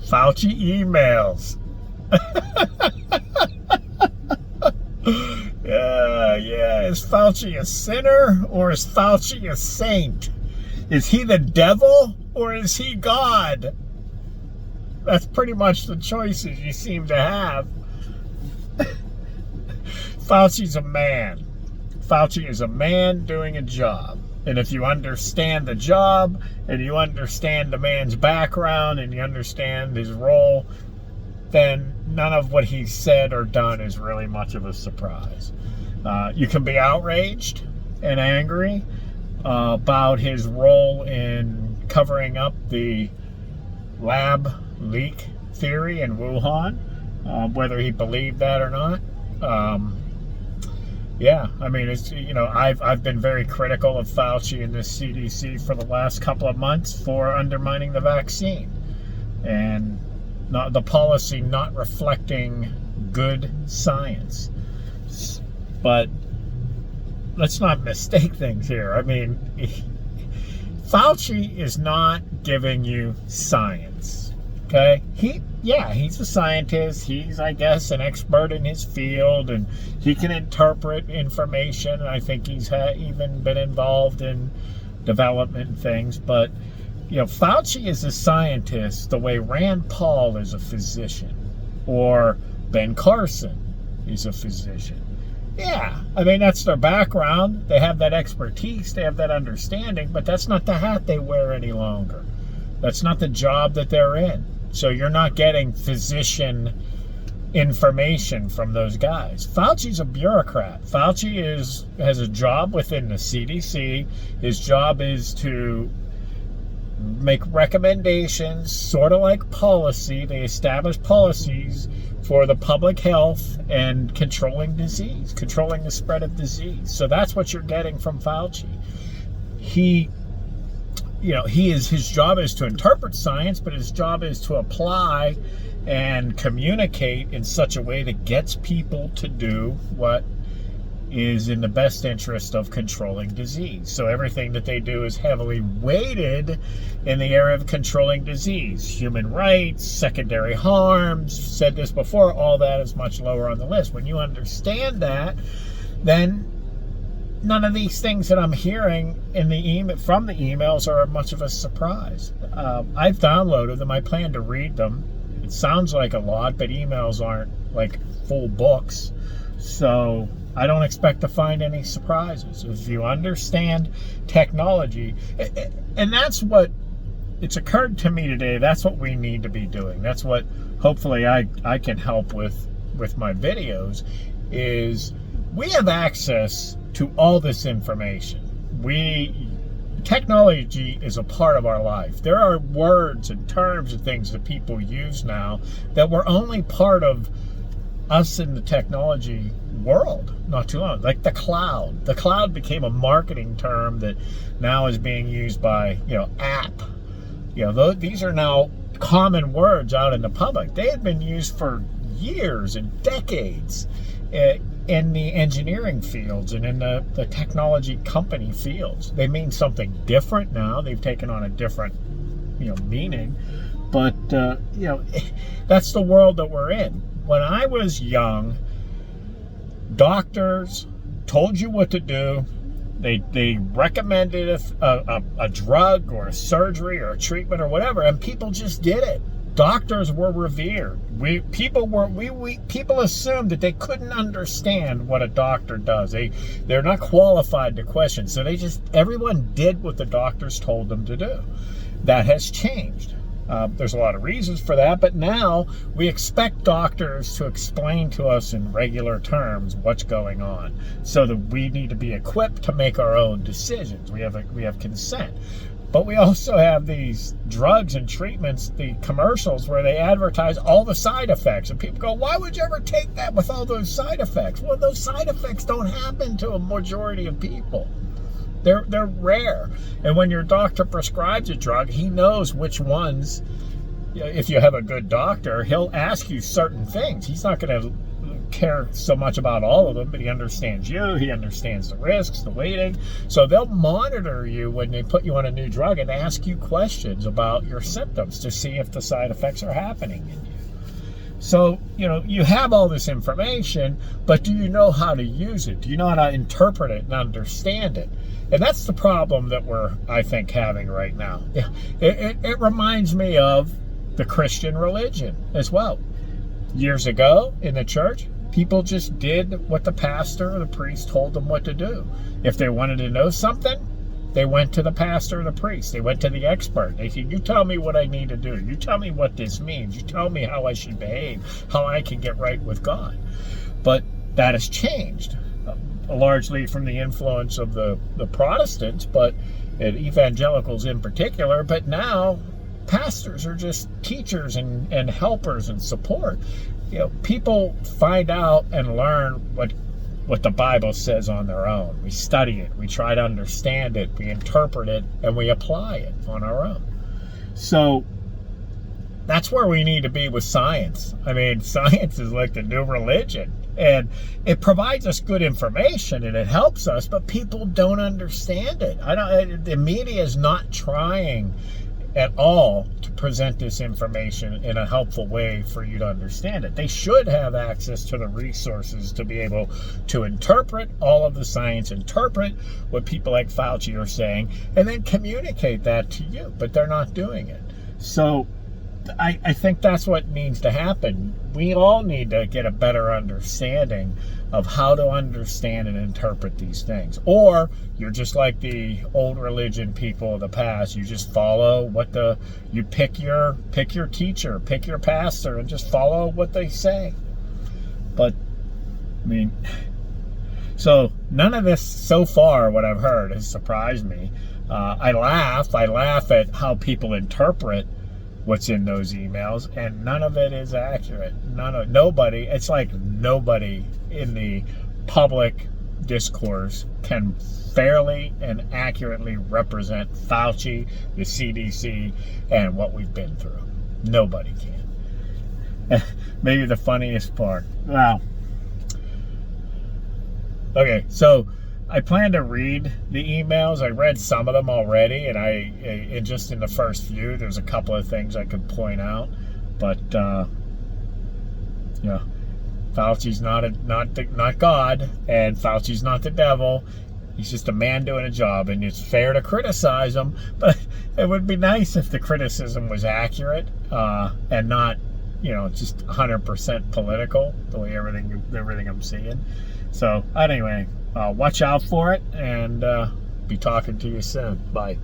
Fauci emails. Yeah. Is Fauci a sinner or is Fauci a saint? Is he the devil or is he God? That's pretty much the choices you seem to have. Fauci's a man. Fauci is a man doing a job. And if you understand the job and you understand the man's background and you understand his role, then none of what he's said or done is really much of a surprise. You can be outraged and angry about his role in covering up the lab leak theory in Wuhan, whether he believed that or not. Yeah, I mean, it's, you know, I've been very critical of Fauci and the CDC for the last couple of months for undermining the vaccine and the policy not reflecting good science. But let's not mistake things here. I mean, Fauci is not giving you science, okay? He's a scientist. He's, I guess, an expert in his field, and he can interpret information. I think he's even been involved in development things. But, you know, Fauci is a scientist the way Rand Paul is a physician, or Ben Carson is a physician. Yeah, I mean, that's their background. They have that expertise. They have that understanding, but that's not the hat they wear any longer. That's not the job that they're in. So you're not getting physician information from those guys. Fauci's a bureaucrat. Fauci has a job within the CDC. His job is to make recommendations, sort of like policy. They establish policies for the public health and controlling disease, controlling the spread of disease. So that's what you're getting from Fauci. His job is to interpret science, but his job is to apply and communicate in such a way that gets people to do what is in the best interest of controlling disease. So everything that they do is heavily weighted in the area of controlling disease. Human rights, secondary harms, said this before, all that is much lower on the list. When you understand that, then none of these things that I'm hearing in the from the emails are much of a surprise. I've downloaded them. I plan to read them. It sounds like a lot, but emails aren't like full books. So I don't expect to find any surprises. If you understand technology, and that's what it's occurred to me today, that's what we need to be doing. That's what hopefully I can help with my videos, is we have access to all this information. Technology is a part of our life. There are words and terms and things that people use now that were only part of us in the technology world not too long. Like the cloud. The cloud became a marketing term that now is being used by, app. These are now common words out in the public. They had been used for years and decades in the engineering fields and in the technology company fields. They mean something different now. They've taken on a different, meaning. But, that's the world that we're in. When I was young, doctors told you what to do. They recommended a drug or a surgery or a treatment or whatever, and people just did it. Doctors were revered. People assumed that they couldn't understand what a doctor does. They're not qualified to question. So everyone did what the doctors told them to do. That has changed. There's a lot of reasons for that, but now we expect doctors to explain to us in regular terms what's going on, so that we need to be equipped to make our own decisions. We have consent. But we also have these drugs and treatments, the commercials where they advertise all the side effects. And people go, why would you ever take that with all those side effects? Well, those side effects don't happen to a majority of people. They're rare. And when your doctor prescribes a drug, he knows which ones. If you have a good doctor, he'll ask you certain things. He's not going to care so much about all of them, but he understands you. He understands the risks, the waiting. So they'll monitor you when they put you on a new drug and ask you questions about your symptoms to see if the side effects are happening in you. So, you have all this information, but do you know how to use it? Do you know how to interpret it and understand it? And that's the problem that we're, I think, having right now. It reminds me of the Christian religion as well. Years ago in the church, people just did what the pastor or the priest told them what to do. If they wanted to know something, they went to the pastor or the priest. They went to the expert. They said, you tell me what I need to do. You tell me what this means. You tell me how I should behave, how I can get right with God. But that has changed, largely from the influence of the Protestants, but evangelicals in particular. But now pastors are just teachers and helpers and support. People find out and learn what the Bible says on their own. We study it, we try to understand it, we interpret it, and we apply it on our own. So that's where we need to be with science. I mean, science is like the new religion, and it provides us good information and it helps us, but people don't understand it. The media is not trying at all to present this information in a helpful way for you to understand it. They should have access to the resources to be able to interpret all of the science, interpret what people like Fauci are saying, and then communicate that to you, but they're not doing it. So I think that's what needs to happen. We all need to get a better understanding of how to understand and interpret these things. Or you're just like the old religion people of the past. You just follow you pick your teacher, pick your pastor, and just follow what they say. But, so none of this so far, what I've heard, has surprised me. I laugh at how people interpret what's in those emails, and none of it is accurate. Nobody, it's like nobody in the public discourse can fairly and accurately represent Fauci, the CDC, and what we've been through. Nobody can. Maybe the funniest part. Wow. Okay, so I plan to read the emails. I read some of them already, and just in the first few, there's a couple of things I could point out. But Fauci's not God, and Fauci's not the devil. He's just a man doing a job, and it's fair to criticize him. But it would be nice if the criticism was accurate and not, just 100% political. The way everything I'm seeing. So anyway. Watch out for it, and be talking to you soon. Bye.